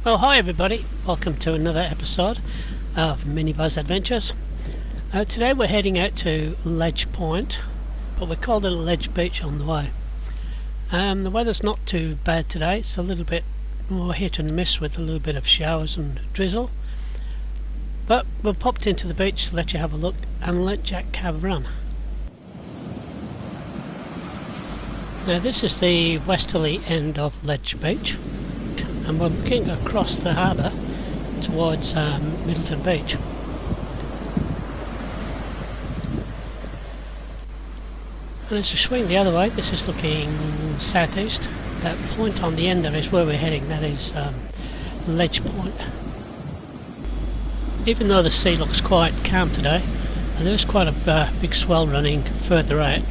Well, hi everybody, welcome to another episode of Minibus Adventures. Today we're heading out to Ledge Point, but we called it a Ledge Beach on the way. The weather's not too bad today, it's a little bit more hit and miss with a little bit of showers and drizzle. But we've popped into the beach to let you have a look and let Jack have a run. Now this is the westerly end of Ledge Beach, and we're looking across the harbour towards Middleton Beach. And as we swing the other way, this is looking southeast. That point on the end there is where we're heading, that is Ledge Point. Even though the sea looks quite calm today, there's quite a big swell running further out,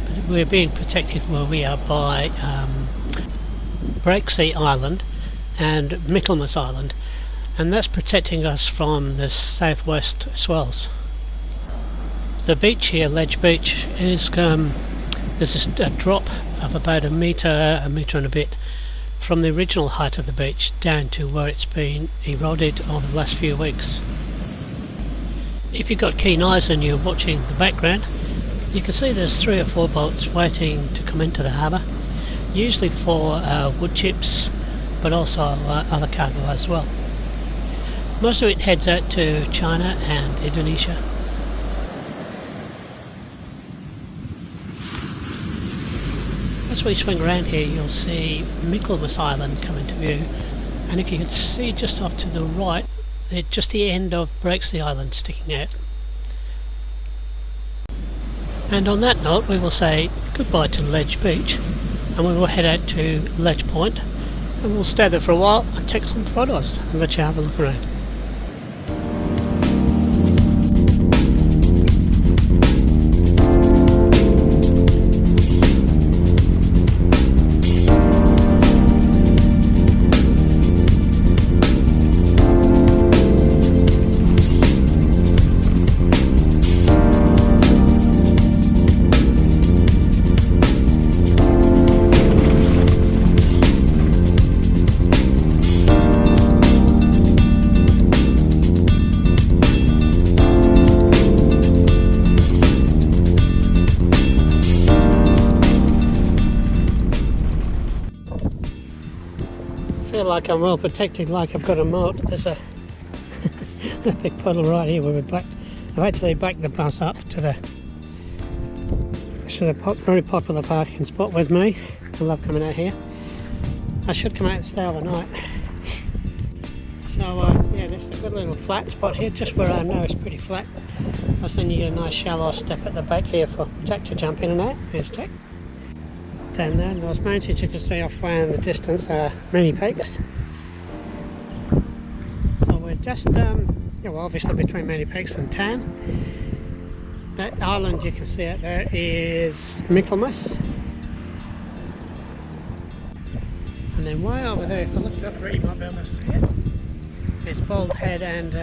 but we're being protected where we are by Breaksea Island and Michaelmas Island, and that's protecting us from the southwest swells. The beach here, Ledge Beach, is there's a drop of about a metre and a bit from the original height of the beach down to where it's been eroded over the last few weeks. If you've got keen eyes and you're watching the background, you can see there's 3 or 4 boats waiting to come into the harbour, usually for wood chips, but also other cargo as well. Most of it heads out to China and Indonesia. As we swing around here, you'll see Michaelmas Island come into view, and if you can see just off to the right, it's just the end of Breaksea Island sticking out. And on that note, we will say goodbye to Ledge Beach, and we will head out to Ledge Point, and we'll stay there for a while and take some photos and let you have a look around. I feel like I'm well protected, like I've got a moat. There's a big puddle right here where we're backed. I've actually backed the bus up to the very popular parking spot with me. I love coming out here. I should come out and stay overnight. So yeah, there's a good little flat spot here, just where I am now. It's pretty flat. I was thinking you get a nice shallow step at the back here for Jack to jump in and out. Here's Jack. Down there, those mountains you can see off way in the distance are many peaks. So we're just, well, obviously between many peaks and town. That island you can see out there is Michaelmas. And then way over there, if I lift it up right, you might be able to see it. It's Bald Head and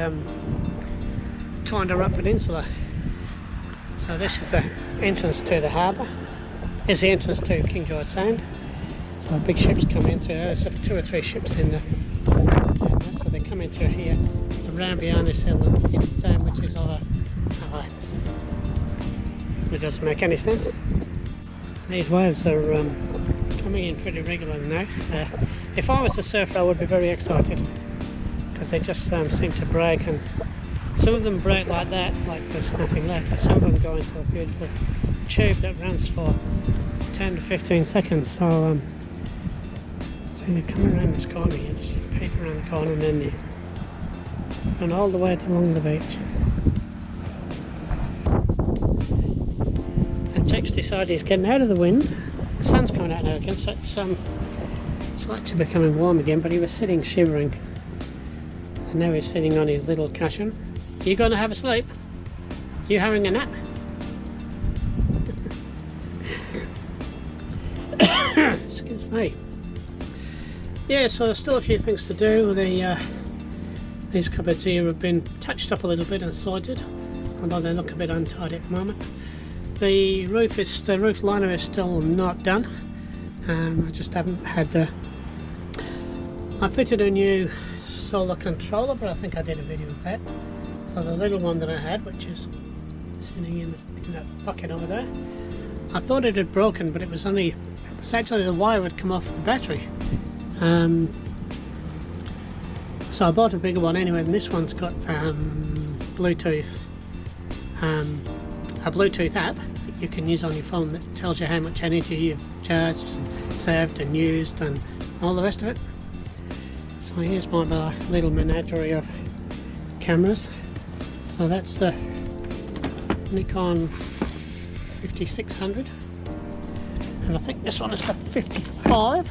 Tynderrup Peninsula. So this is the entrance to the harbour. Here's the entrance to King George Sound. So big ships come in through there. There's 2 or 3 ships in there. So they come in through here, around behind this hill and into town, which is over. It doesn't make any sense. These waves are coming in pretty regularly now. If I was a surfer, I would be very excited, because they just seem to break, and some of them break like that, like there's nothing left, but some of them go into a beautiful tube that runs for 10 to 15 seconds. So they come around this corner here, just peek around the corner, and then you run all the way along the beach. And Jack's decided he's getting out of the wind. The sun's coming out now again, so it's actually becoming warm again, but he was sitting shivering, and now he's sitting on his little cushion. Are you going to have a sleep? You having a nap? Excuse me. Yeah, so there's still a few things to do. These cupboards here have been touched up a little bit and sorted, although they look a bit untidy at the moment. The roof liner is still not done. I just haven't had the. I fitted a new solar controller, but I think I did a video of that. So the little one that I had, which is sitting in that bucket over there, I thought it had broken, but it was actually the wire had come off the battery. So I bought a bigger one anyway, and this one's got Bluetooth, a Bluetooth app that you can use on your phone that tells you how much energy you've charged and saved and used and all the rest of it. So here's my little menagerie of cameras. So that's the Nikon 5600, and I think this one is the 55.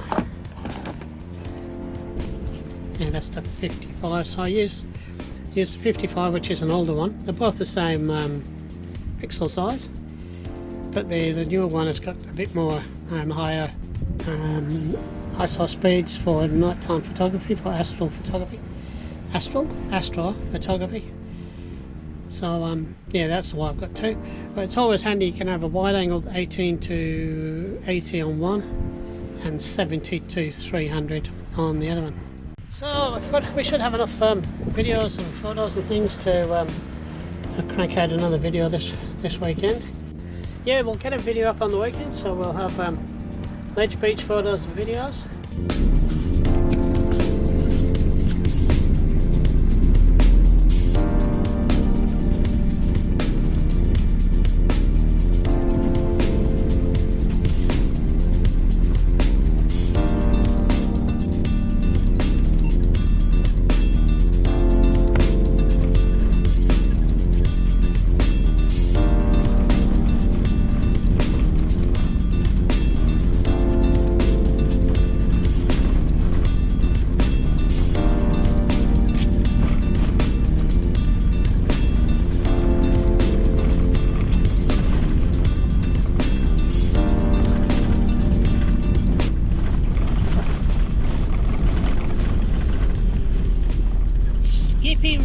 Yeah, that's the 55. So I use the 55, which is an older one. They're both the same pixel size, but the newer one has got a bit more higher ISO speeds for nighttime photography, for astral photography. Astral photography. So yeah, that's why I've got two. But it's always handy. You can have a wide angle 18 to 80 on one, and 70 to 300 on the other one. So we should have enough videos and photos and things to crank out another video this weekend. Yeah, we'll get a video up on the weekend, so we'll have ledge beach photos and videos.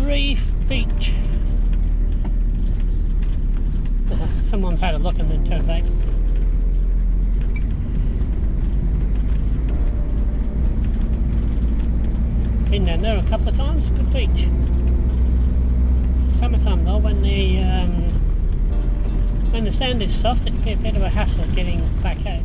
Reef Beach. Someone's had a look and then turned back. Been down there a couple of times. Good beach. Summertime though, when the sand is soft, it can be a bit of a hassle getting back out.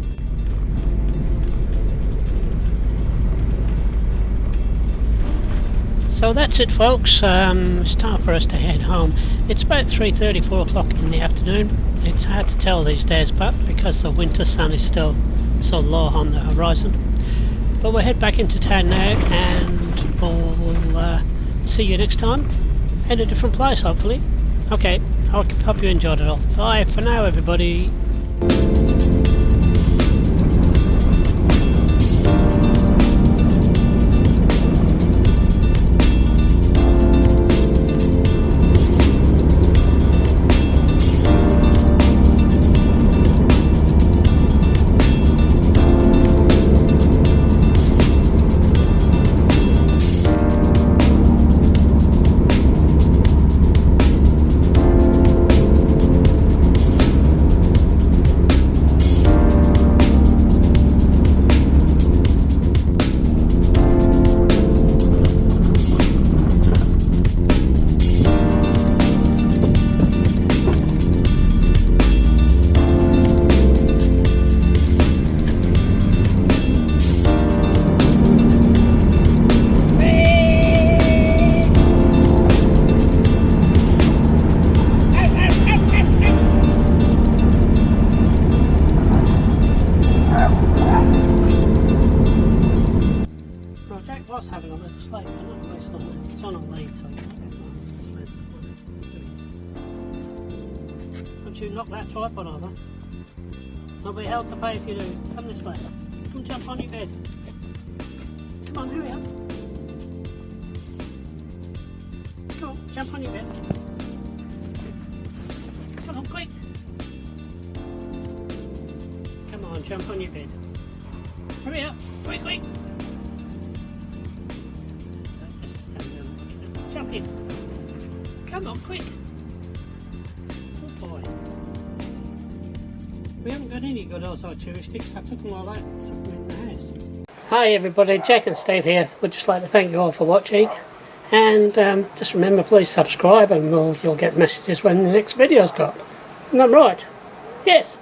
So that's it, folks. It's time for us to head home. It's about 3:30, 4 o'clock in the afternoon. It's hard to tell these days, but because the winter sun is still so low on the horizon. But we'll head back into town now, and we'll see you next time in a different place, hopefully. Okay, I hope you enjoyed it all. Bye for now, everybody. Having a little sleep. It's on a lead, so don't you knock that tripod over. There'll be hell to pay if you do. Come this way. Come jump on your bed. Come on, hurry up. Come on, jump on your bed. Come on, quick. Come on, jump on your bed. Hurry up, quick, quick. Jump in. Come on, quick. Good boy. We haven't got any good also chewy sticks. I took them all out. Took them in the house. Hi everybody, Jack and Steve here. We'd just like to thank you all for watching. And just remember, please subscribe, and you'll get messages when the next video's got. Isn't that right? Yes.